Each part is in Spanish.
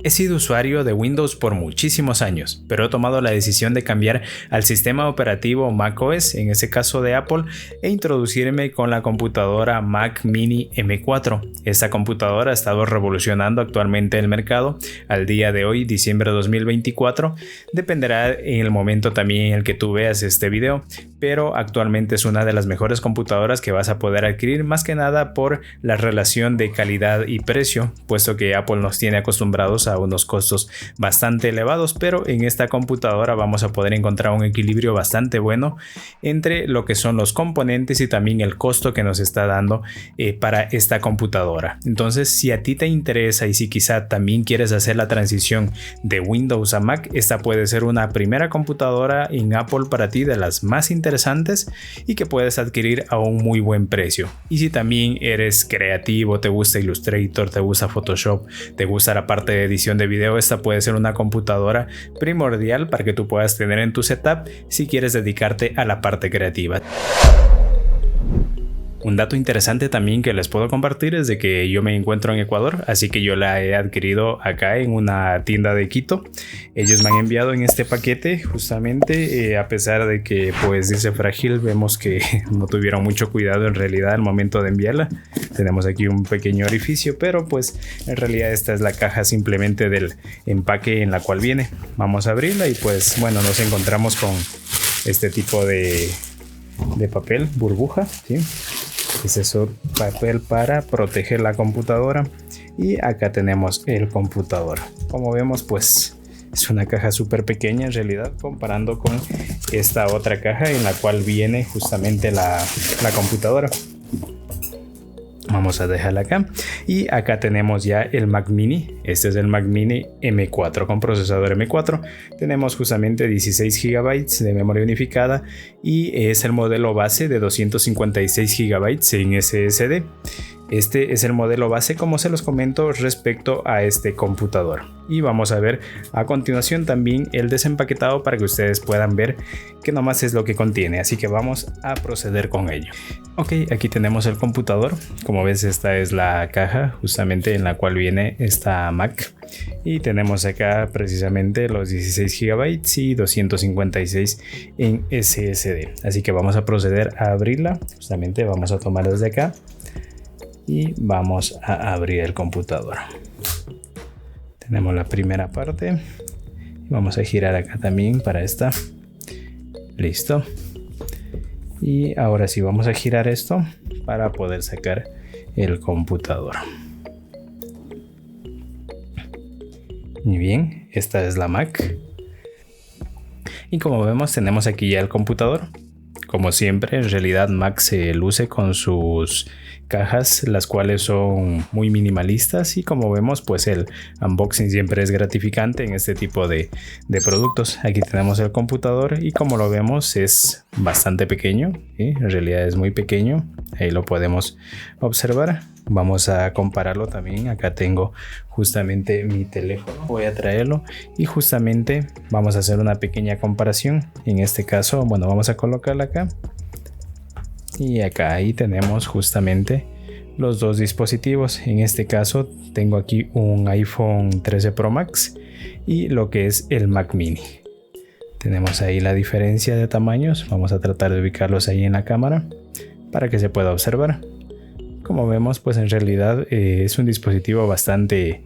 He sido usuario de Windows por muchísimos años, pero he tomado la decisión de cambiar al sistema operativo macOS, en ese caso de Apple, e introducirme con la computadora Mac Mini M4. Esta computadora ha estado revolucionando actualmente el mercado al día de hoy, diciembre de 2024. Dependerá en el momento también en el que tú veas este video, pero actualmente es una de las mejores computadoras que vas a poder adquirir, más que nada por la relación de calidad y precio, puesto que Apple nos tiene acostumbrados a unos costos bastante elevados, pero en esta computadora vamos a poder encontrar un equilibrio bastante bueno entre lo que son los componentes y también el costo que nos está dando para esta computadora. Entonces, si a ti te interesa y si quizá también quieres hacer la transición de Windows a Mac, esta puede ser una primera computadora en Apple para ti, de las más interesantes y que puedes adquirir a un muy buen precio. Y si también eres creativo, te gusta Illustrator, te gusta Photoshop, te gusta la parte de edición de video, esta puede ser una computadora primordial para que tú puedas tener en tu setup si quieres dedicarte a la parte creativa. Un dato interesante también que les puedo compartir es de que yo me encuentro en Ecuador, así que yo la he adquirido acá en una tienda de Quito. Ellos me han enviado en este paquete justamente, a pesar de que pues dice frágil, vemos que no tuvieron mucho cuidado en realidad al momento de enviarla. Tenemos aquí un pequeño orificio, pero pues en realidad esta es la caja simplemente del empaque en la cual viene. Vamos a abrirla y pues bueno, nos encontramos con este tipo de papel burbuja, ¿sí? Es eso, papel para proteger la computadora, y acá tenemos el computador. Como vemos, pues es una caja súper pequeña en realidad, comparando con esta otra caja en la cual viene justamente la computadora. Vamos a dejarla acá, y acá tenemos ya el Mac Mini. Este es el Mac Mini M4 con procesador M4. Tenemos justamente 16 GB de memoria unificada y es el modelo base de 256 GB en SSD. Este es el modelo base, como se los comento, respecto a este computador. Y vamos a ver a continuación también el desempaquetado para que ustedes puedan ver qué nomás es lo que contiene. Así que vamos a proceder con ello. Ok, aquí tenemos el computador. Como ves, esta es la caja justamente en la cual viene esta Mac. Y tenemos acá precisamente los 16 GB y 256 en SSD. Así que vamos a proceder a abrirla. Justamente vamos a tomar desde acá y vamos a abrir el computador. Tenemos la primera parte. Vamos a girar acá también para esta. Listo. Y ahora sí vamos a girar esto para poder sacar el computador. Muy bien, esta es la Mac. Y como vemos, tenemos aquí ya el computador. Como siempre, en realidad Mac se luce con sus cajas, las cuales son muy minimalistas, y como vemos, pues el unboxing siempre es gratificante en este tipo de productos. Aquí tenemos el computador y como lo vemos es bastante pequeño, ¿sí? En realidad es muy pequeño, ahí lo podemos observar. Vamos a compararlo también. Acá tengo justamente mi teléfono, voy a traerlo y justamente vamos a hacer una pequeña comparación. En este caso, bueno, vamos a colocarla acá. Y acá ahí tenemos justamente los dos dispositivos. En este caso tengo aquí un iPhone 13 Pro Max y lo que es el Mac Mini. Tenemos ahí la diferencia de tamaños. Vamos a tratar de ubicarlos ahí en la cámara para que se pueda observar. Como vemos, pues en realidad es un dispositivo bastante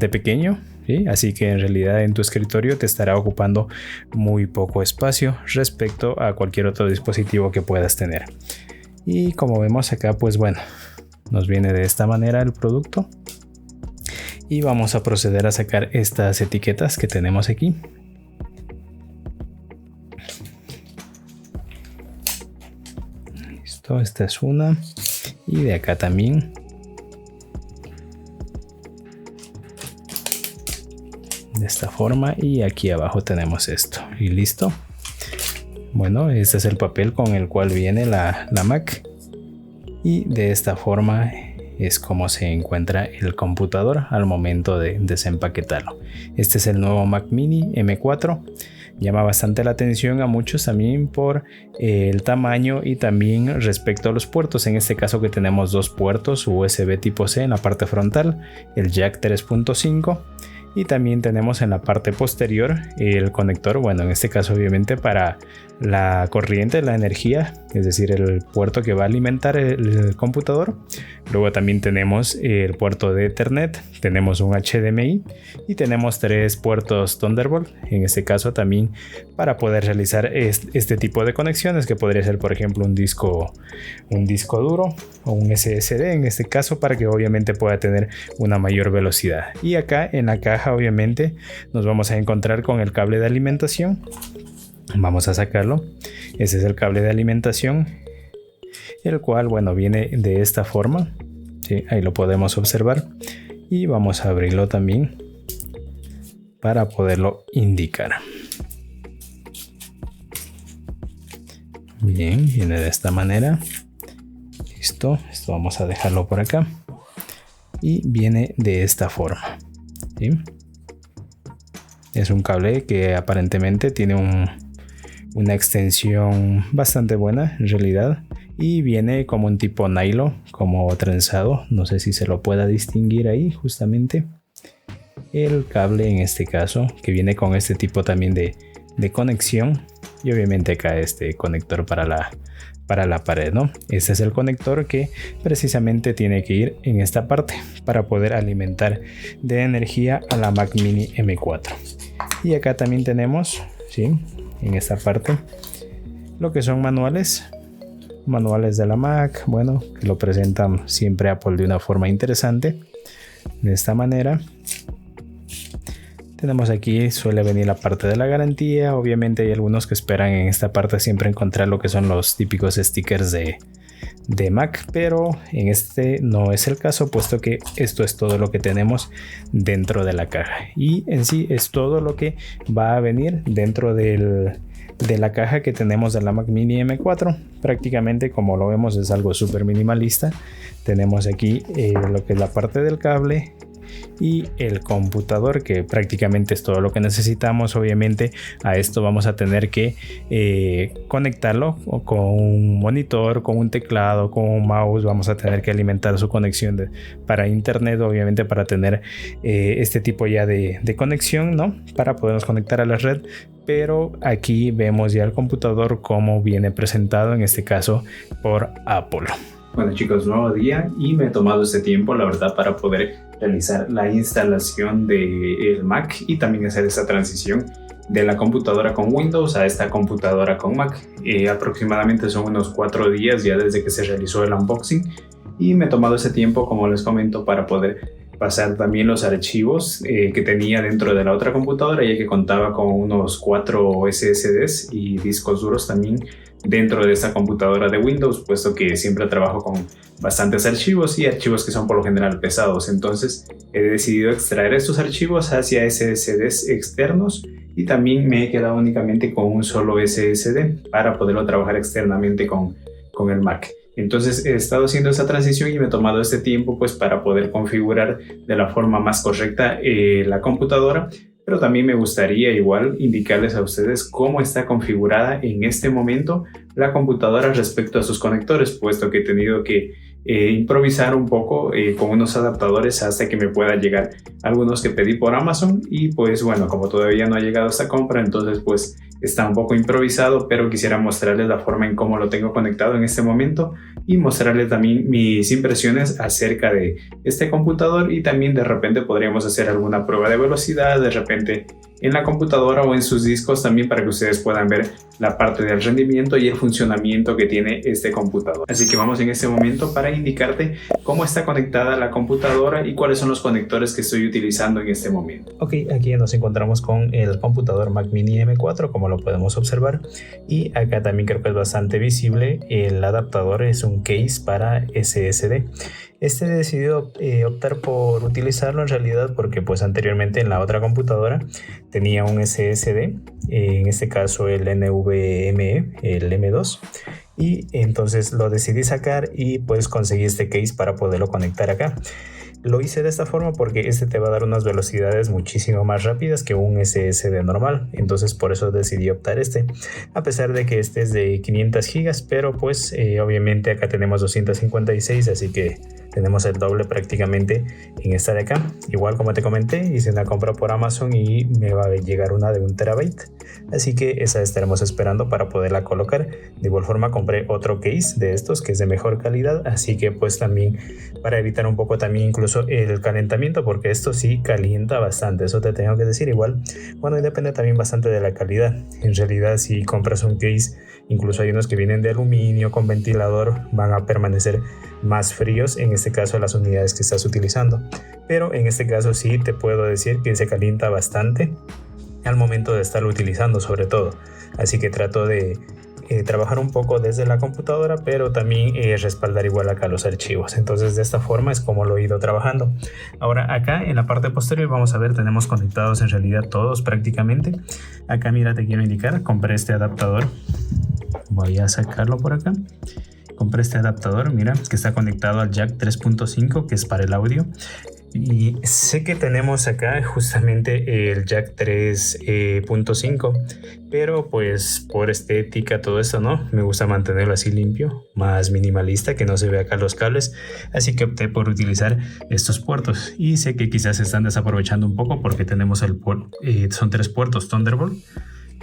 pequeño, ¿sí? Así que en realidad en tu escritorio te estará ocupando muy poco espacio respecto a cualquier otro dispositivo que puedas tener. Y como vemos acá, pues bueno, nos viene de esta manera el producto. Y vamos a proceder a sacar estas etiquetas que tenemos aquí. Listo, esta es una. Y de acá también. De esta forma, y aquí abajo tenemos esto y listo. Bueno, este es el papel con el cual viene la Mac, y de esta forma es como se encuentra el computador al momento de desempaquetarlo. Este es el nuevo Mac Mini M4. Llama bastante la atención a muchos también por el tamaño y también respecto a los puertos. En este caso que tenemos dos puertos USB tipo C en la parte frontal, el jack 3.5 Y también tenemos en la parte posterior el conector, bueno, en este caso obviamente para la corriente, la energía, es decir, el puerto que va a alimentar el computador. Luego también tenemos el puerto de Ethernet, tenemos un HDMI y tenemos 3 puertos Thunderbolt, en este caso también para poder realizar este tipo de conexiones, que podría ser por ejemplo un disco duro o un SSD en este caso, para que obviamente pueda tener una mayor velocidad. Y acá en la caja obviamente nos vamos a encontrar con el cable de alimentación. Vamos a sacarlo. Ese es el cable de alimentación, el cual, bueno, viene de esta forma. ¿Sí? Ahí lo podemos observar. Y vamos a abrirlo también para poderlo indicar. Bien, viene de esta manera. Listo, esto vamos a dejarlo por acá. Y viene de esta forma. ¿Sí? Es un cable que aparentemente tiene una extensión bastante buena en realidad, y viene como un tipo nylon, como trenzado. No sé si se lo pueda distinguir ahí justamente el cable en este caso, que viene con este tipo también de conexión, y obviamente acá este conector para la pared, ¿no? Este es el conector que precisamente tiene que ir en esta parte para poder alimentar de energía a la Mac Mini M4. Y acá también tenemos, ¿sí?, en esta parte lo que son manuales de la Mac, bueno, que lo presentan siempre Apple de una forma interesante, de esta manera. Tenemos aquí, suele venir la parte de la garantía. Obviamente hay algunos que esperan en esta parte siempre encontrar lo que son los típicos stickers de Mac, pero en este no es el caso, puesto que esto es todo lo que tenemos dentro de la caja, y en sí es todo lo que va a venir dentro de la caja que tenemos de la Mac Mini M4. Prácticamente, como lo vemos, es algo súper minimalista. Tenemos aquí lo que es la parte del cable y el computador, que prácticamente es todo lo que necesitamos. Obviamente a esto vamos a tener que conectarlo con un monitor, con un teclado, con un mouse. Vamos a tener que alimentar su conexión para internet, obviamente, para tener este tipo ya de conexión, ¿no?, para podernos conectar a la red. Pero aquí vemos ya el computador como viene presentado, en este caso por Apple. Bueno chicos, nuevo día, y me he tomado este tiempo, la verdad, para poder realizar la instalación del Mac y también hacer esta transición de la computadora con Windows a esta computadora con Mac. Aproximadamente son unos 4 días ya desde que se realizó el unboxing, y me he tomado ese tiempo, como les comento, para poder pasar también los archivos que tenía dentro de la otra computadora, ya que contaba con unos 4 SSDs y discos duros también dentro de esta computadora de Windows, puesto que siempre trabajo con bastantes archivos y archivos que son por lo general pesados. Entonces he decidido extraer estos archivos hacia SSDs externos, y también me he quedado únicamente con un solo SSD para poderlo trabajar externamente con el Mac. Entonces he estado haciendo esa transición y me he tomado este tiempo pues para poder configurar de la forma más correcta la computadora. Pero también me gustaría igual indicarles a ustedes cómo está configurada en este momento la computadora respecto a sus conectores, puesto que he tenido que improvisar un poco con unos adaptadores hasta que me pueda llegar algunos que pedí por Amazon. Y pues bueno, como todavía no ha llegado esta compra, entonces pues está un poco improvisado, pero quisiera mostrarles la forma en cómo lo tengo conectado en este momento, y mostrarles también mis impresiones acerca de este computador. Y también de repente podríamos hacer alguna prueba de velocidad de repente en la computadora o en sus discos también, para que ustedes puedan ver la parte del rendimiento y el funcionamiento que tiene este computador. Así que vamos en este momento para indicarte cómo está conectada la computadora y cuáles son los conectores que estoy utilizando en este momento. Ok, aquí nos encontramos con el computador Mac Mini M4, como lo podemos observar, y acá también creo que es bastante visible el adaptador. Es un case para SSD. He decidido optar por utilizarlo en realidad porque pues anteriormente en la otra computadora tenía un SSD, en este caso el NVMe, el M2, y entonces lo decidí sacar y pues conseguí este case para poderlo conectar acá. Lo hice de esta forma porque este te va a dar unas velocidades muchísimo más rápidas que un SSD normal, entonces por eso decidí optar a pesar de que este es de 500 gigas, pero pues obviamente acá tenemos 256, así que tenemos el doble prácticamente en esta de acá. Igual como te comenté, hice una compra por Amazon y me va a llegar una de 1 terabyte, así que esa estaremos esperando para poderla colocar. De igual forma compré otro case de estos que es de mejor calidad, así que pues también para evitar un poco también incluso el calentamiento, porque esto sí calienta bastante, eso te tengo que decir. Igual, bueno, y depende también bastante de la calidad. En realidad, si compras un case, incluso hay unos que vienen de aluminio con ventilador, van a permanecer más fríos, en este caso las unidades que estás utilizando, pero en este caso sí te puedo decir que se calienta bastante al momento de estarlo utilizando, sobre todo. Así que trato de trabajar un poco desde la computadora, pero también respaldar igual acá los archivos. Entonces de esta forma es como lo he ido trabajando. Ahora acá en la parte posterior vamos a ver, tenemos conectados en realidad todos prácticamente. Acá mira, te quiero indicar, compré este adaptador, voy a sacarlo por acá. Compré este adaptador, mira, que está conectado al jack 3.5, que es para el audio. Y sé que tenemos acá justamente el jack 3.5, pero pues por estética, todo eso, ¿no? Me gusta mantenerlo así limpio, más minimalista, que no se vea acá los cables. Así que opté por utilizar estos puertos. Y sé que quizás se están desaprovechando un poco porque tenemos son 3 puertos Thunderbolt,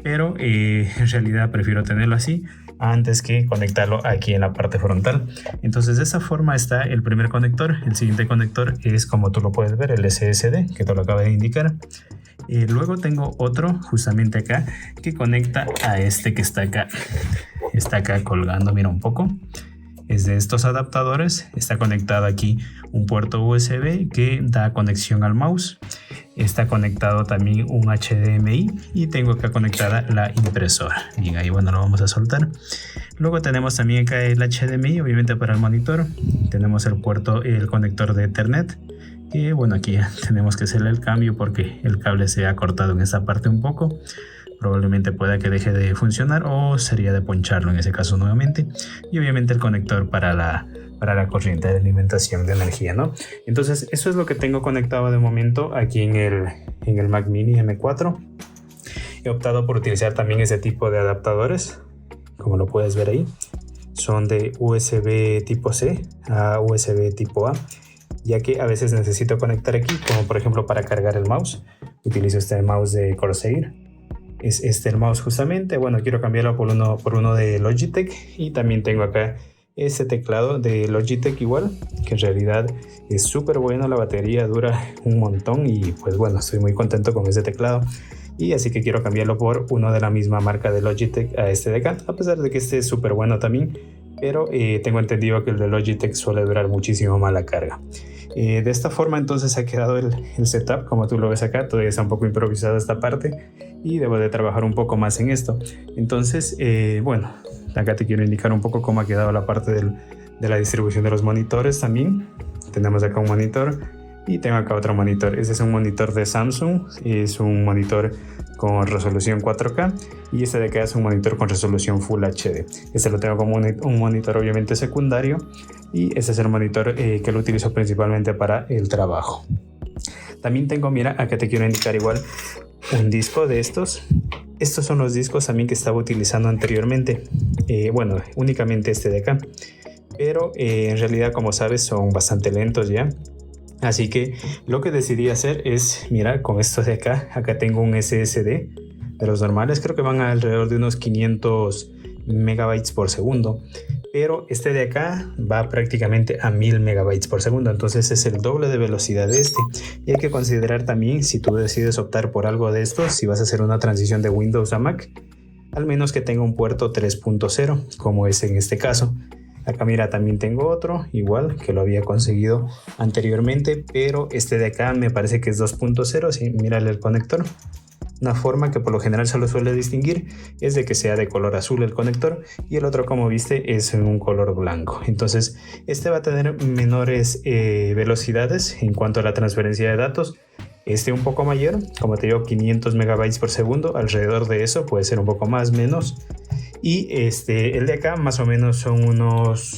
pero en realidad prefiero tenerlo así antes que conectarlo aquí en la parte frontal. Entonces de esa forma está el primer conector. El siguiente conector es, como tú lo puedes ver, el SSD, que te lo acabo de indicar. Luego tengo otro justamente acá que conecta a este que está acá colgando, mira un poco. Es de estos adaptadores, está conectado aquí un puerto USB que da conexión al mouse. Está conectado también un HDMI y tengo acá conectada la impresora. Bien, ahí bueno, lo vamos a soltar. Luego tenemos también acá el HDMI, obviamente para el monitor. Tenemos el conector de Ethernet. Y bueno, aquí ya tenemos que hacerle el cambio porque el cable se ha cortado en esta parte un poco. Probablemente pueda que deje de funcionar o sería de poncharlo en ese caso nuevamente. Y obviamente el conector para la corriente de alimentación de energía, ¿no? Entonces eso es lo que tengo conectado de momento aquí en el Mac Mini M4. He optado por utilizar también ese tipo de adaptadores, como lo puedes ver ahí. Son de USB tipo C a USB tipo A, ya que a veces necesito conectar aquí, como por ejemplo para cargar el mouse. Utilizo este mouse de Corsair. Es este el mouse justamente. Bueno, quiero cambiarlo por uno de Logitech, y también tengo acá este teclado de Logitech igual, que en realidad es súper bueno, la batería dura un montón y pues bueno, estoy muy contento con ese teclado, y así que quiero cambiarlo por uno de la misma marca de Logitech a este de acá, a pesar de que este es súper bueno también, pero tengo entendido que el de Logitech suele durar muchísimo más la carga. De esta forma entonces ha quedado el setup, como tú lo ves acá. Todavía está un poco improvisada esta parte y debo de trabajar un poco más en esto. Entonces bueno, acá te quiero indicar un poco cómo ha quedado la parte de la distribución de los monitores también. Tenemos acá un monitor y tengo acá otro monitor. Este es un monitor de Samsung, es un monitor con resolución 4K, y este de acá es un monitor con resolución Full HD. Este lo tengo como un monitor obviamente secundario, y este es el monitor que lo utilizo principalmente para el trabajo. También tengo, mira, acá te quiero indicar igual un disco de estos. Estos son los discos también que estaba utilizando anteriormente. Bueno, únicamente este de acá, pero en realidad, como sabes, son bastante lentos ya. Así que lo que decidí hacer es, mira, con estos de acá tengo un SSD de los normales, creo que van alrededor de unos 500 megabytes por segundo, pero este de acá va prácticamente a 1000 megabytes por segundo, entonces es el doble de velocidad de este. Y hay que considerar también, si tú decides optar por algo de esto, si vas a hacer una transición de Windows a Mac, al menos que tenga un puerto 3.0 como es en este caso. Acá mira, también tengo otro igual que lo había conseguido anteriormente, pero este de acá me parece que es 2.0. Sí, mírale el conector. Una forma que por lo general se lo suele distinguir es de que sea de color azul el conector, y el otro, como viste, es en un color blanco. Entonces este va a tener menores velocidades en cuanto a la transferencia de datos. Este un poco mayor, como te digo, 500 megabytes por segundo, alrededor de eso, puede ser un poco más, menos. Y el de acá más o menos son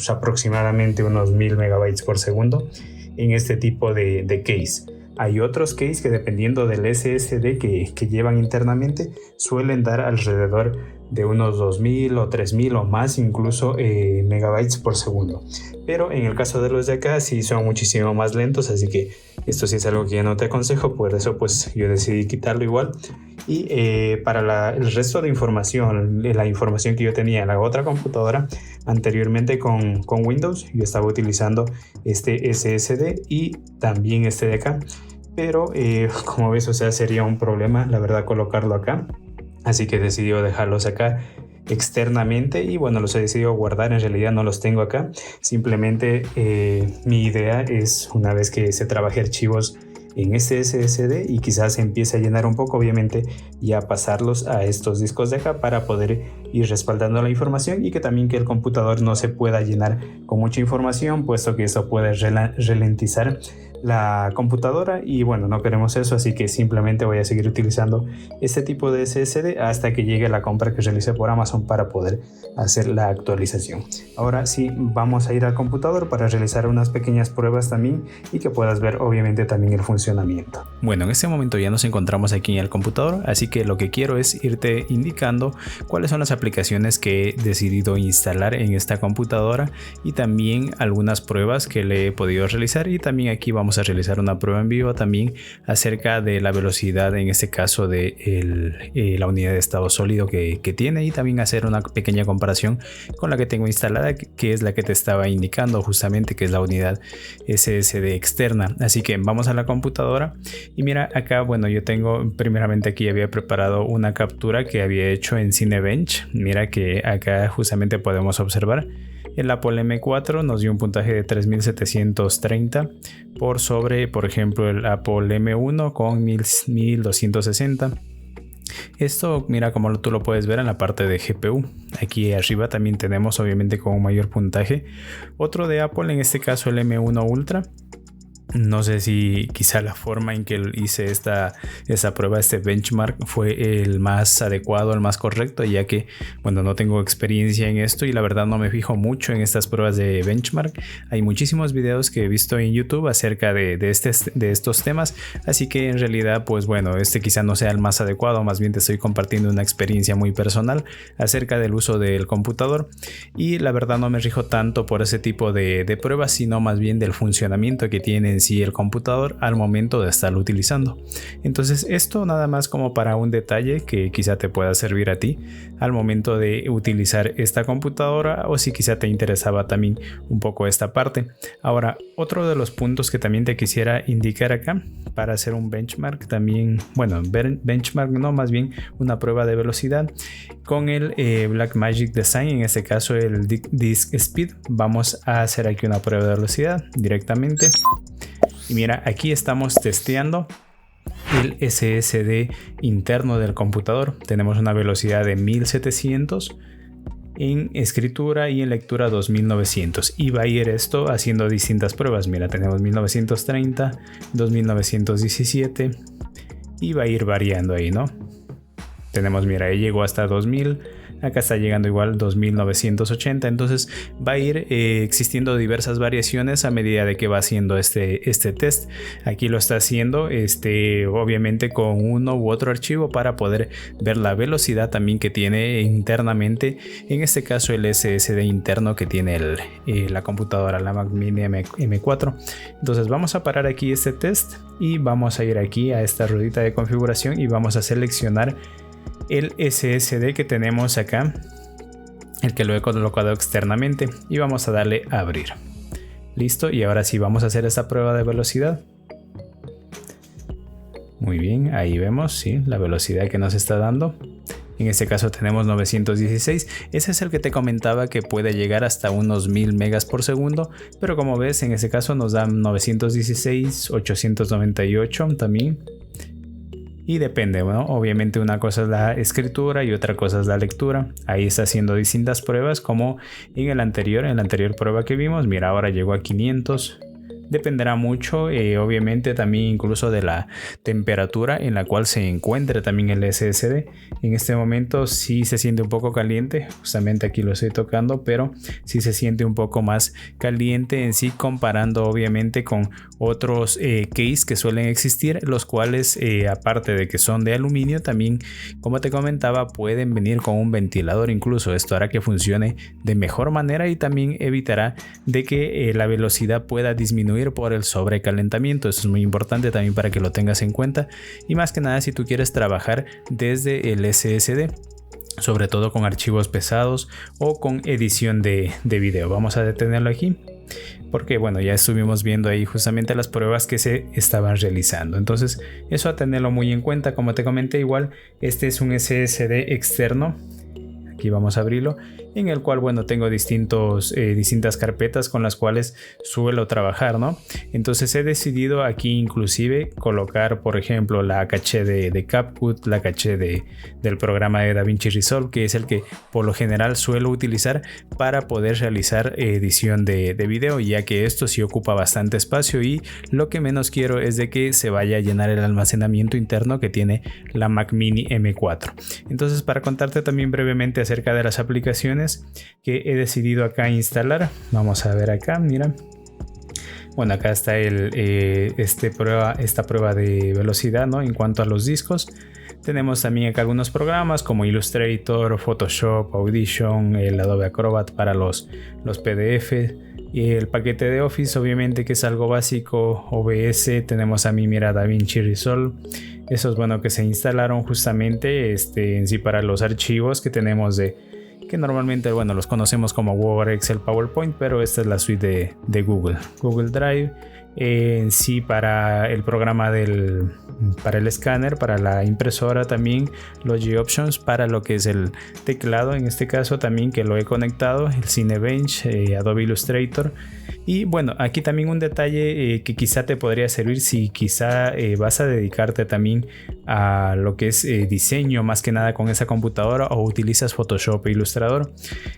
aproximadamente unos 1000 megabytes por segundo en este tipo de case. Hay otros keys que dependiendo del SSD que llevan internamente suelen dar alrededor de unos 2000 o 3000 o más incluso megabytes por segundo. Pero en el caso de los de acá sí son muchísimo más lentos, así que esto sí es algo que ya no te aconsejo, por eso pues yo decidí quitarlo igual. Y para el resto de información, la información que yo tenía en la otra computadora anteriormente con Windows, yo estaba utilizando este SSD y también este de acá, pero como ves, o sea, sería un problema la verdad colocarlo acá, así que decidí dejarlos acá externamente y bueno, los he decidido guardar. En realidad no los tengo acá, simplemente mi idea es, una vez que se trabaje archivos en este SSD y quizás se empiece a llenar un poco, obviamente ya pasarlos a estos discos de acá para poder ir respaldando la información y que también que el computador no se pueda llenar con mucha información, puesto que eso puede ralentizar la computadora y bueno, no queremos eso, así que simplemente voy a seguir utilizando este tipo de SSD hasta que llegue la compra que realicé por Amazon para poder hacer la actualización. Ahora sí, vamos a ir al computador para realizar unas pequeñas pruebas también y que puedas ver obviamente también el funcionamiento. Bueno, en este momento ya nos encontramos aquí en el computador, así que lo que quiero es irte indicando cuáles son las aplicaciones que he decidido instalar en esta computadora y también algunas pruebas que le he podido realizar, y también aquí vamos a realizar una prueba en vivo también acerca de la velocidad, en este caso de la unidad de estado sólido que tiene, y también hacer una pequeña comparación con la que tengo instalada, que es la que te estaba indicando justamente, que es la unidad SSD externa. Así que vamos a la computadora y mira acá, bueno, yo tengo primeramente aquí había preparado una captura que había hecho en Cinebench. Mira que acá justamente podemos observar el Apple M4 nos dio un puntaje de 3730 por sobre, por ejemplo, el Apple M1 con 1260. Esto, mira, como tú lo puedes ver en la parte de GPU. Aquí arriba también tenemos obviamente con un mayor puntaje otro de Apple, en este caso el M1 Ultra. No sé si quizá la forma en que hice esta prueba, este benchmark, fue el más adecuado, el más correcto, ya que, bueno, no tengo experiencia en esto y la verdad no me fijo mucho en estas pruebas de benchmark. Hay muchísimos videos que he visto en YouTube acerca de estos temas, así que en realidad, pues bueno, este quizá no sea el más adecuado, más bien te estoy compartiendo una experiencia muy personal acerca del uso del computador y la verdad no me rijo tanto por ese tipo de pruebas, sino más bien del funcionamiento que tiene sí el computador al momento de estarlo utilizando. Entonces esto nada más como para un detalle que quizá te pueda servir a ti al momento de utilizar esta computadora, o si quizá te interesaba también un poco esta parte. Ahora, otro de los puntos que también te quisiera indicar acá para hacer un benchmark también, bueno, benchmark no, más bien una prueba de velocidad con el Blackmagic Design, en este caso el Disk Speed. Vamos a hacer aquí una prueba de velocidad directamente. Y mira, aquí estamos testeando el SSD interno del computador. Tenemos una velocidad de 1700 en escritura y en lectura 2900, y va a ir esto haciendo distintas pruebas. Mira, tenemos 1930, 2917 y va a ir variando ahí, ¿no? Tenemos, mira, ahí llegó hasta 2000. Acá está llegando igual 2980, entonces va a ir existiendo diversas variaciones a medida de que va haciendo este test. Aquí lo está haciendo obviamente con uno u otro archivo para poder ver la velocidad también que tiene internamente, en este caso el SSD interno que tiene la computadora, la Mac Mini M4. Entonces vamos a parar aquí este test y vamos a ir aquí a esta ruedita de configuración y vamos a seleccionar el SSD que tenemos acá, el que lo he colocado externamente, y vamos a darle a abrir. Listo, y ahora sí vamos a hacer esta prueba de velocidad. Muy bien, ahí vemos, sí, la velocidad que nos está dando. En este caso tenemos 916, ese es el que te comentaba que puede llegar hasta unos 1000 megas por segundo, pero como ves en este caso nos dan 916, 898 también. Y depende, bueno, obviamente una cosa es la escritura y otra cosa es la lectura. Ahí está haciendo distintas pruebas como en la anterior prueba que vimos. Mira, ahora llegó a 500, dependerá mucho obviamente también incluso de la temperatura en la cual se encuentre también el SSD. En este momento sí se siente un poco caliente, justamente aquí lo estoy tocando, pero sí se siente un poco más caliente en sí, comparando obviamente con otros case que suelen existir, los cuales aparte de que son de aluminio, también como te comentaba pueden venir con un ventilador. Incluso esto hará que funcione de mejor manera y también evitará de que la velocidad pueda disminuir por el sobrecalentamiento. Eso es muy importante también para que lo tengas en cuenta, y más que nada si tú quieres trabajar desde el SSD, sobre todo con archivos pesados o con edición de video. Vamos a detenerlo aquí porque bueno, ya estuvimos viendo ahí justamente las pruebas que se estaban realizando. Entonces eso a tenerlo muy en cuenta. Como te comenté, igual este es un SSD externo. Aquí vamos a abrirlo, en el cual bueno, tengo distintas carpetas con las cuales suelo trabajar, ¿no? Entonces he decidido aquí inclusive colocar, por ejemplo, la caché de CapCut, la caché del programa de DaVinci Resolve, que es el que por lo general suelo utilizar para poder realizar edición de video, ya que esto sí ocupa bastante espacio y lo que menos quiero es de que se vaya a llenar el almacenamiento interno que tiene la Mac Mini M4. Entonces, para contarte también brevemente acerca de las aplicaciones que he decidido acá instalar, vamos a ver acá, mira. Bueno, acá está esta prueba de velocidad, ¿no? En cuanto a los discos, tenemos también acá algunos programas como Illustrator, Photoshop, Audition, el Adobe Acrobat para los PDF, y el paquete de Office, obviamente, que es algo básico, OBS, tenemos a mí, mira, DaVinci Resolve. Esos, bueno, que se instalaron justamente en sí para los archivos que tenemos que normalmente, bueno, los conocemos como Word, Excel, PowerPoint, pero esta es la suite de Google Drive. En sí para el programa para el escáner, para la impresora también, Logi Options para lo que es el teclado, en este caso también que lo he conectado, el Cinebench, Adobe Illustrator. Y bueno, aquí también un detalle que quizá te podría servir si quizá vas a dedicarte también a lo que es diseño más que nada con esa computadora o utilizas Photoshop e Illustrator.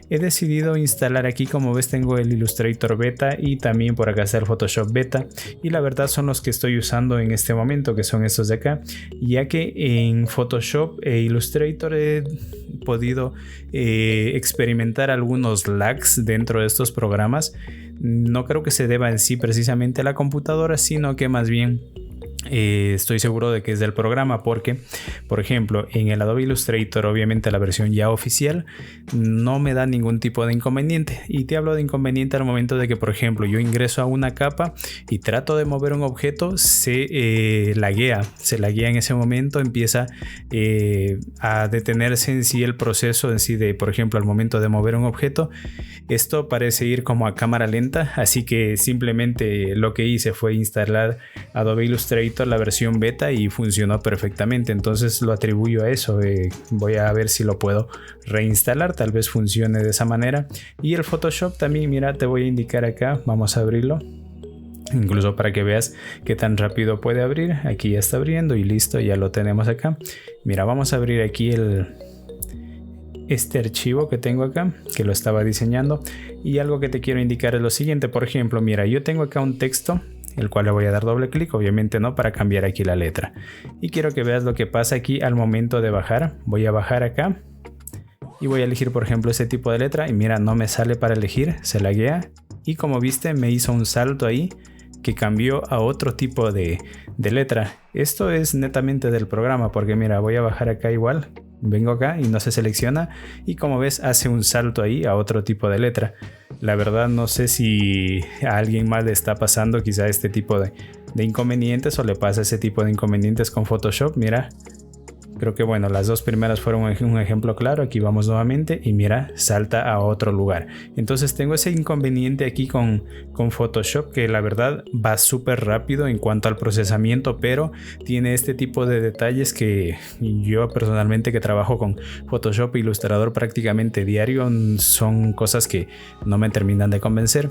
He decidido instalar aquí, como ves, tengo el Illustrator Beta y también por acá está el Photoshop Beta, y la verdad son los que estoy usando en este momento, que son estos de acá, ya que en Photoshop e Illustrator he podido experimentar algunos lags dentro de estos programas. No creo que se deba en sí precisamente a la computadora, sino que más bien estoy seguro de que es del programa, porque por ejemplo en el Adobe Illustrator, obviamente la versión ya oficial, no me da ningún tipo de inconveniente. Y te hablo de inconveniente al momento de que, por ejemplo, yo ingreso a una capa y trato de mover un objeto, se laguea en ese momento, empieza a detenerse en sí el proceso en sí de, por ejemplo, al momento de mover un objeto, esto parece ir como a cámara lenta. Así que simplemente lo que hice fue instalar Adobe Illustrator, la versión beta, y funcionó perfectamente. Entonces lo atribuyo a eso. Voy a ver si lo puedo reinstalar, tal vez funcione de esa manera. Y el Photoshop también, mira, te voy a indicar acá, vamos a abrirlo incluso para que veas qué tan rápido puede abrir. Aquí ya está abriendo y listo, ya lo tenemos acá. Mira, vamos a abrir aquí este archivo que tengo acá, que lo estaba diseñando. Y algo que te quiero indicar es lo siguiente. Por ejemplo, mira, yo tengo acá un texto, el cual le voy a dar doble clic, obviamente no, para cambiar aquí la letra. Y quiero que veas lo que pasa aquí al momento de bajar. Voy a bajar acá y voy a elegir, por ejemplo, ese tipo de letra, y mira, no me sale para elegir, se laguea. Y como viste, me hizo un salto ahí que cambió a otro tipo de letra. Esto es netamente del programa, porque mira, voy a bajar acá igual, vengo acá y no se selecciona, y como ves hace un salto ahí a otro tipo de letra. La verdad no sé si a alguien más le está pasando quizá este tipo de inconvenientes, o le pasa ese tipo de inconvenientes con Photoshop. Mira, creo que bueno, las dos primeras fueron un ejemplo claro. Aquí vamos nuevamente y mira, salta a otro lugar. Entonces tengo ese inconveniente aquí con Photoshop, que la verdad va súper rápido en cuanto al procesamiento, pero tiene este tipo de detalles que yo personalmente, que trabajo con Photoshop e Illustrator prácticamente diario, son cosas que no me terminan de convencer.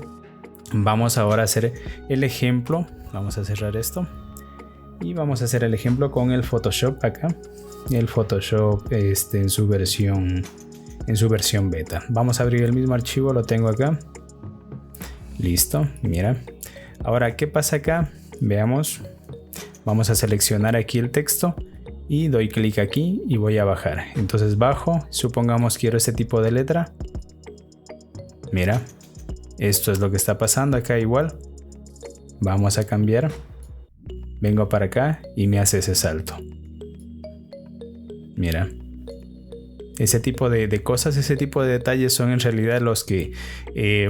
Vamos ahora a hacer el ejemplo. Vamos a cerrar esto y vamos a hacer el ejemplo con el Photoshop acá. El Photoshop en su versión beta. Vamos a abrir el mismo archivo, lo tengo acá. Listo, mira. Ahora, ¿qué pasa acá? Veamos. Vamos a seleccionar aquí el texto y doy clic aquí y voy a bajar. Entonces bajo, supongamos quiero este tipo de letra. Mira, esto es lo que está pasando acá igual. Vamos a cambiar. Vengo para acá y me hace ese salto. Mira. Ese tipo de cosas, ese tipo de detalles son en realidad los que,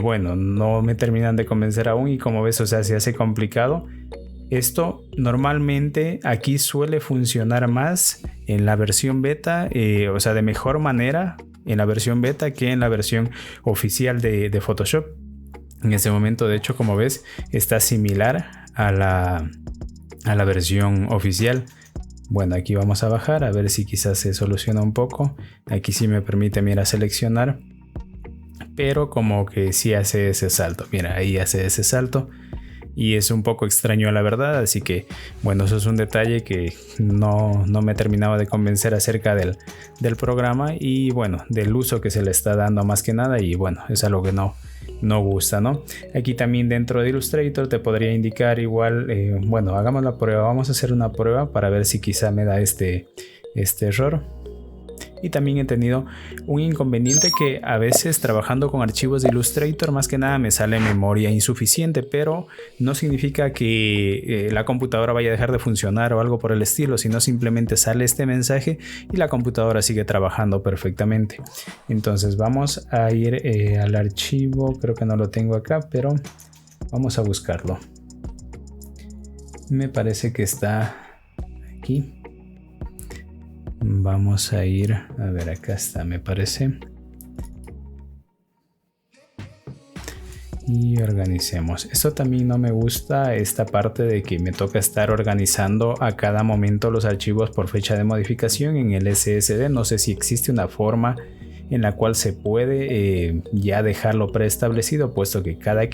bueno, no me terminan de convencer aún. Y como ves, o sea, se hace complicado. Esto normalmente aquí suele funcionar más en la versión beta, o sea, de mejor manera en la versión beta que en la versión oficial de Photoshop. En este momento, de hecho, como ves, está similar a la versión oficial. Bueno, aquí vamos a bajar a ver si quizás se soluciona un poco. Aquí sí me permite, mira, seleccionar. Pero como que sí hace ese salto. Mira, ahí hace ese salto. Y es un poco extraño la verdad. Así que, bueno, eso es un detalle que no me terminaba de convencer acerca del programa. Y bueno, del uso que se le está dando más que nada. Y bueno, es algo que no gusta, ¿no? Aquí también dentro de Illustrator te podría indicar igual, bueno, hagamos la prueba, vamos a hacer una prueba para ver si quizá me da este error. Y también he tenido un inconveniente que a veces trabajando con archivos de Illustrator más que nada me sale memoria insuficiente, pero no significa que la computadora vaya a dejar de funcionar o algo por el estilo, sino simplemente sale este mensaje y la computadora sigue trabajando perfectamente. Entonces vamos a ir al archivo, creo que no lo tengo acá, pero vamos a buscarlo. Me parece que está aquí. Vamos a ir, a ver, acá está, me parece. Y organicemos. Esto también no me gusta, esta parte de que me toca estar organizando a cada momento los archivos por fecha de modificación en el SSD. No sé si existe una forma en la cual se puede ya dejarlo preestablecido, puesto que cada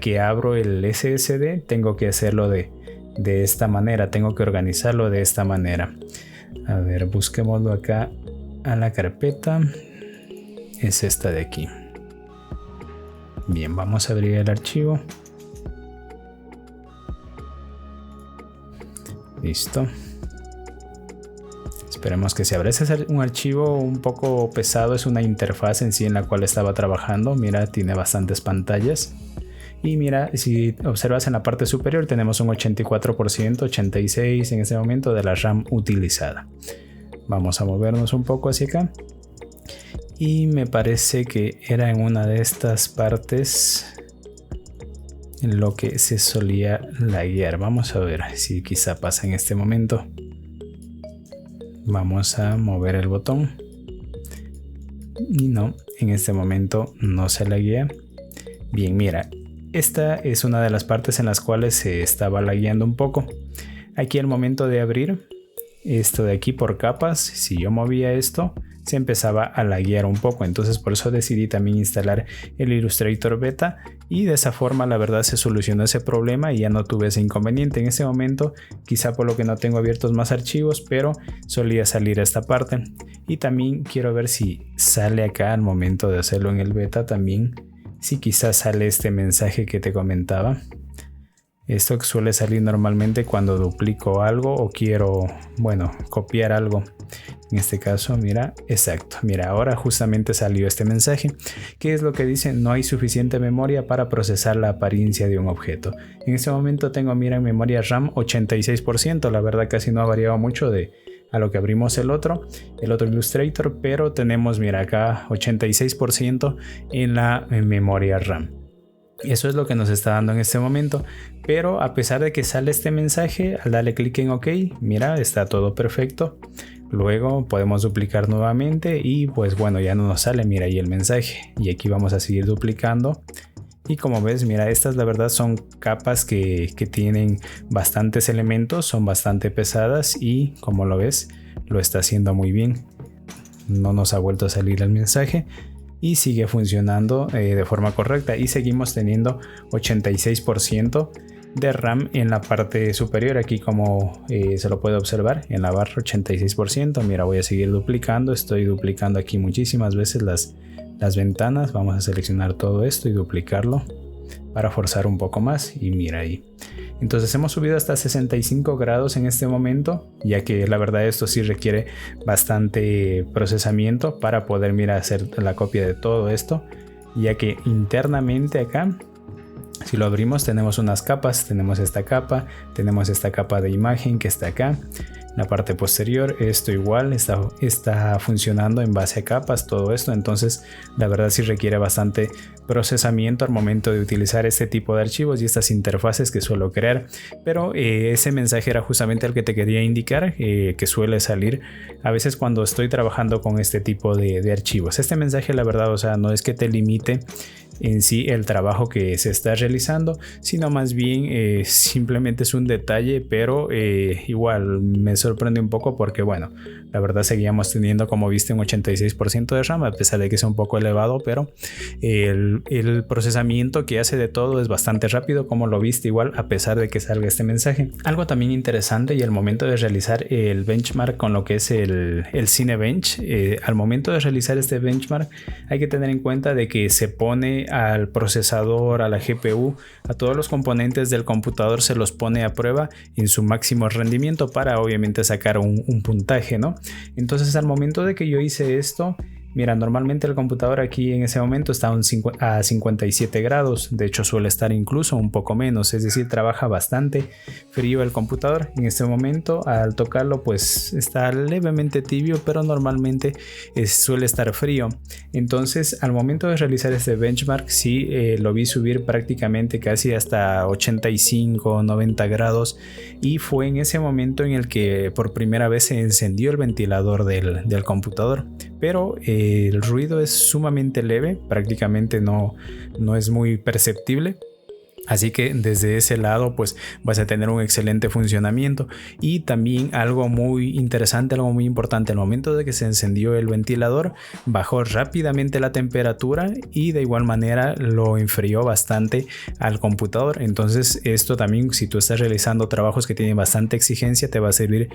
que abro el SSD tengo que hacerlo de esta manera, tengo que organizarlo de esta manera. A ver, busquémoslo acá a la carpeta. Es esta de aquí. Bien, vamos a abrir el archivo. Listo. Esperemos que se abra. Este es un archivo un poco pesado. Es una interfaz en sí en la cual estaba trabajando. Mira, tiene bastantes pantallas. Y mira, si observas en la parte superior tenemos un 84%, 86% en este momento de la RAM utilizada. Vamos a movernos un poco hacia acá. Y me parece que era en una de estas partes en lo que se solía laguear. Vamos a ver si quizá pasa en este momento. Vamos a mover el botón. Y no, en este momento no se laguea. Bien, mira. Esta es una de las partes en las cuales se estaba lagueando un poco. Aquí al momento de abrir esto de aquí por capas, si yo movía esto, se empezaba a laguear un poco. Entonces por eso decidí también instalar el Illustrator Beta y de esa forma la verdad se solucionó ese problema y ya no tuve ese inconveniente. En ese momento, quizá por lo que no tengo abiertos más archivos, pero solía salir esta parte. Y también quiero ver si sale acá al momento de hacerlo en el beta también. Si quizás sale este mensaje que te comentaba. Esto suele salir normalmente cuando duplico algo o quiero, bueno, copiar algo. En este caso, mira, exacto. Mira, ahora justamente salió este mensaje. ¿Qué es lo que dice? No hay suficiente memoria para procesar la apariencia de un objeto. En este momento tengo, mira, en memoria RAM 86%. La verdad casi no ha variado mucho a lo que abrimos el otro Illustrator, pero tenemos, mira, acá 86% en la memoria RAM. Eso es lo que nos está dando en este momento, pero a pesar de que sale este mensaje, al darle clic en OK, mira, está todo perfecto. Luego podemos duplicar nuevamente y pues bueno, ya no nos sale, mira ahí el mensaje. Y aquí vamos a seguir duplicando. Y como ves, mira, estas la verdad son capas que tienen bastantes elementos, son bastante pesadas y como lo ves, lo está haciendo muy bien. No nos ha vuelto a salir el mensaje y sigue funcionando de forma correcta y seguimos teniendo 86% de RAM en la parte superior. Aquí como se lo puede observar en la barra 86%. Mira, voy a seguir duplicando, estoy duplicando aquí muchísimas veces las ventanas. Vamos a seleccionar todo esto y duplicarlo. para forzar un poco más y mira ahí. Entonces hemos subido hasta 65 grados en este momento, ya que la verdad esto sí requiere bastante procesamiento para poder, mira, hacer la copia de todo esto, ya que internamente acá, si lo abrimos, tenemos unas capas. Tenemos esta capa de imagen que está acá. La parte posterior, esto igual está funcionando en base a capas, todo esto. Entonces la verdad sí requiere bastante procesamiento al momento de utilizar este tipo de archivos y estas interfaces que suelo crear. Pero ese mensaje era justamente el que te quería indicar, que suele salir a veces cuando estoy trabajando con este tipo de archivos. Este mensaje, la verdad, o sea, no es que te limite en sí el trabajo que se está realizando, sino más bien simplemente es un detalle, pero igual me sorprende un poco porque, bueno, la verdad seguíamos teniendo, como viste, un 86% de RAM, a pesar de que es un poco elevado, pero el procesamiento que hace de todo es bastante rápido, como lo viste igual, a pesar de que salga este mensaje. Algo también interesante, y al momento de realizar el benchmark con lo que es el Cinebench, al momento de realizar este benchmark hay que tener en cuenta de que se pone al procesador, a la GPU, a todos los componentes del computador, se los pone a prueba en su máximo rendimiento para obviamente sacar un puntaje, ¿no? Entonces al momento de que yo hice esto, mira, normalmente el computador aquí en ese momento está a 57 grados, de hecho suele estar incluso un poco menos, es decir, trabaja bastante frío el computador. En este momento al tocarlo pues está levemente tibio, pero normalmente suele estar frío. Entonces al momento de realizar este benchmark sí lo vi subir prácticamente casi hasta 85 90 grados, y fue en ese momento en el que por primera vez se encendió el ventilador del computador. Pero el ruido es sumamente leve, prácticamente no es muy perceptible. Así que desde ese lado pues vas a tener un excelente funcionamiento. Y también algo muy interesante, algo muy importante, al momento de que se encendió el ventilador bajó rápidamente la temperatura y de igual manera lo enfrió bastante al computador. Entonces esto también, si tú estás realizando trabajos que tienen bastante exigencia, te va a servir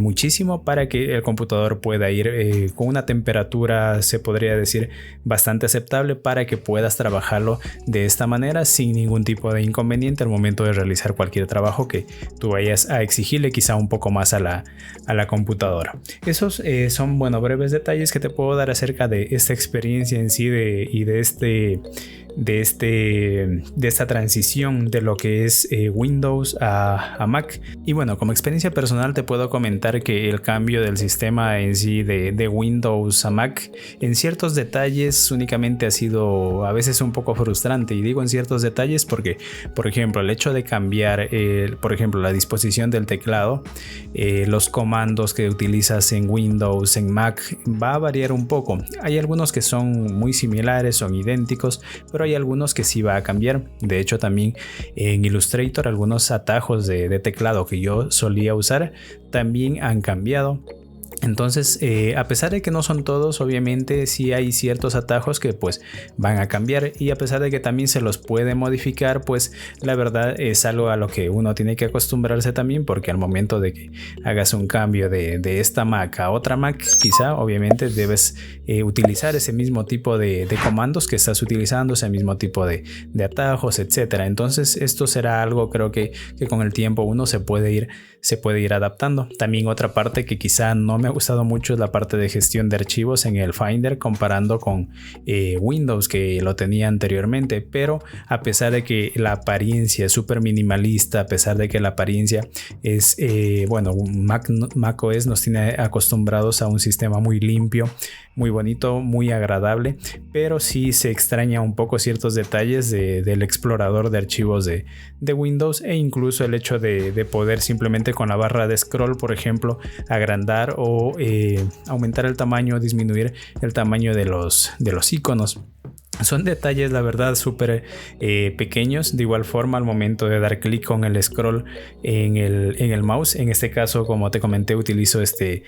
muchísimo para que el computador pueda ir con una temperatura, se podría decir, bastante aceptable, para que puedas trabajarlo de esta manera sin ningún tipo de inconveniente al momento de realizar cualquier trabajo que tú vayas a exigirle quizá un poco más a la computadora. Esos son, bueno, breves detalles que te puedo dar acerca de esta experiencia en sí y de esta transición de lo que es Windows a Mac. Y bueno, como experiencia personal te puedo comentar que el cambio del sistema en sí de Windows a Mac en ciertos detalles únicamente ha sido a veces un poco frustrante, y digo en ciertos detalles porque, por ejemplo, el hecho de cambiar por ejemplo la disposición del teclado, los comandos que utilizas en Windows, en Mac, va a variar un poco. Hay algunos que son muy similares, son idénticos, pero hay algunos que sí va a cambiar. De hecho, también en Illustrator algunos atajos de teclado que yo solía usar también han cambiado. Entonces, a pesar de que no son todos, obviamente sí hay ciertos atajos que pues van a cambiar, y a pesar de que también se los puede modificar, pues la verdad es algo a lo que uno tiene que acostumbrarse también, porque al momento de que hagas un cambio de esta Mac a otra Mac, quizá obviamente debes utilizar ese mismo tipo de comandos que estás utilizando, ese mismo tipo de atajos, etcétera. Entonces esto será algo, creo que con el tiempo uno se puede ir adaptando. También otra parte que quizá no me ha gustado mucho es la parte de gestión de archivos en el Finder, comparando con Windows, que lo tenía anteriormente. Pero a pesar de que la apariencia es súper minimalista, a pesar de que la apariencia es bueno, macOS nos tiene acostumbrados a un sistema muy limpio, muy bonito, muy agradable, pero sí se extraña un poco ciertos detalles del explorador de archivos de Windows, e incluso el hecho de poder simplemente con la barra de scroll, por ejemplo, agrandar o aumentar el tamaño o disminuir el tamaño de los iconos. Son detalles, la verdad, súper pequeños. De igual forma, al momento de dar clic con el scroll en el mouse, en este caso, como te comenté, utilizo este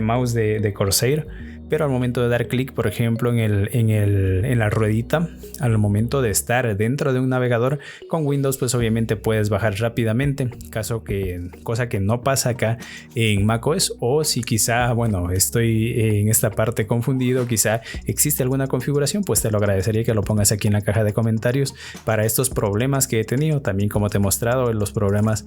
mouse de Corsair. pero al momento de dar clic, por ejemplo, en la ruedita, al momento de estar dentro de un navegador con Windows, pues obviamente puedes bajar rápidamente, cosa que no pasa acá en macOS. O si quizá, bueno, estoy en esta parte confundido, quizá existe alguna configuración, pues te lo agradecería que lo pongas aquí en la caja de comentarios para estos problemas que he tenido. También, como te he mostrado, los problemas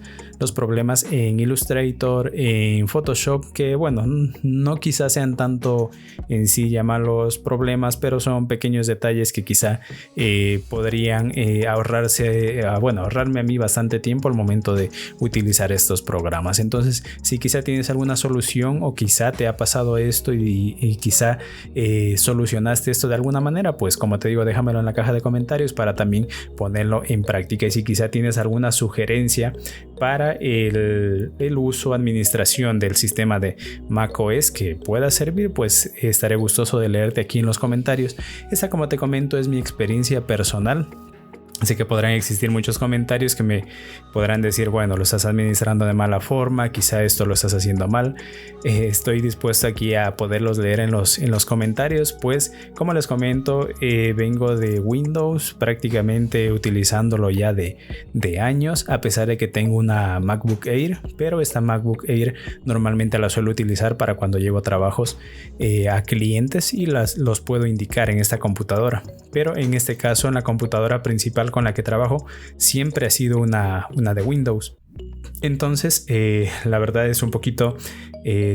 en Illustrator, en Photoshop, que bueno, no quizás sean tanto en sí llamarlos problemas, pero son pequeños detalles que quizá podrían ahorrarme a mí bastante tiempo al momento de utilizar estos programas. Entonces, si quizá tienes alguna solución o quizá te ha pasado esto y quizá solucionaste esto de alguna manera, pues como te digo, déjamelo en la caja de comentarios para también ponerlo en práctica. Y si quizá tienes alguna sugerencia para el uso o administración del sistema de macOS que pueda servir, pues estaré gustoso de leerte aquí en los comentarios. Esta, como te comento, es mi experiencia personal. Así que podrán existir muchos comentarios que me podrán decir, bueno, lo estás administrando de mala forma, quizá esto lo estás haciendo mal. Estoy dispuesto aquí a poderlos leer en los comentarios, pues como les comento, vengo de Windows prácticamente utilizándolo ya de años, a pesar de que tengo una MacBook Air, pero esta MacBook Air normalmente la suelo utilizar para cuando llevo trabajos a clientes y los puedo indicar en esta computadora. Pero en este caso, en la computadora principal con la que trabajo, siempre ha sido una de Windows. Entonces, la verdad es un poquito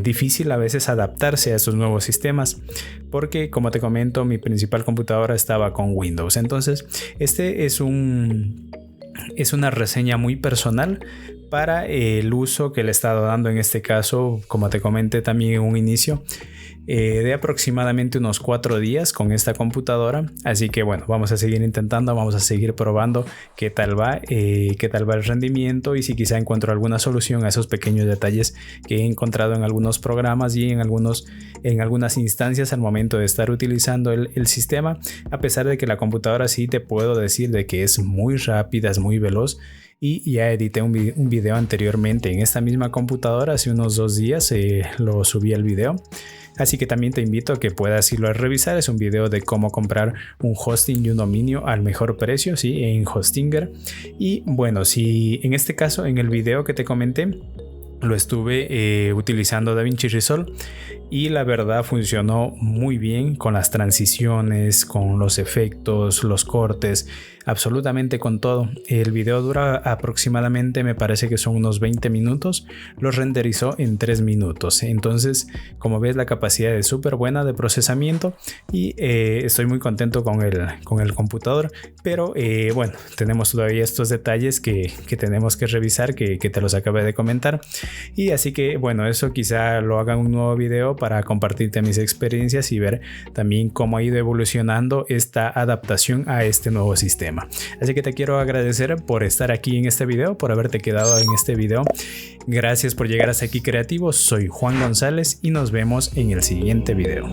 difícil a veces adaptarse a estos nuevos sistemas, porque como te comento, mi principal computadora estaba con Windows. Entonces, este es una reseña muy personal para el uso que le he estado dando en este caso, como te comenté también en un inicio, de aproximadamente unos 4 días con esta computadora. Así que bueno, vamos a seguir intentando, vamos a seguir probando qué tal va el rendimiento, y si quizá encuentro alguna solución a esos pequeños detalles que he encontrado en algunos programas y en algunas instancias al momento de estar utilizando el sistema. A pesar de que la computadora, sí te puedo decir de que es muy rápida, es muy veloz. Y ya edité un video anteriormente en esta misma computadora, hace unos 2 días lo subí el video. Así que también te invito a que puedas irlo a revisar. Es un video de cómo comprar un hosting y un dominio al mejor precio, ¿sí? En Hostinger. Y bueno, si en este caso, en el video que te comenté, lo estuve utilizando DaVinci Resolve y la verdad funcionó muy bien con las transiciones, con los efectos, los cortes, absolutamente con todo. El video dura aproximadamente, me parece que son unos 20 minutos, lo renderizó en 3 minutos. Entonces, como ves, la capacidad es súper buena de procesamiento y estoy muy contento con el computador. Pero bueno, tenemos todavía estos detalles que tenemos que revisar, que te los acabé de comentar. Y así que bueno, eso quizá lo haga un nuevo video para compartirte mis experiencias y ver también cómo ha ido evolucionando esta adaptación a este nuevo sistema. Así que te quiero agradecer por estar aquí en este video, por haberte quedado en este video. Gracias por llegar hasta aquí, creativos. Soy Juan González y nos vemos en el siguiente video.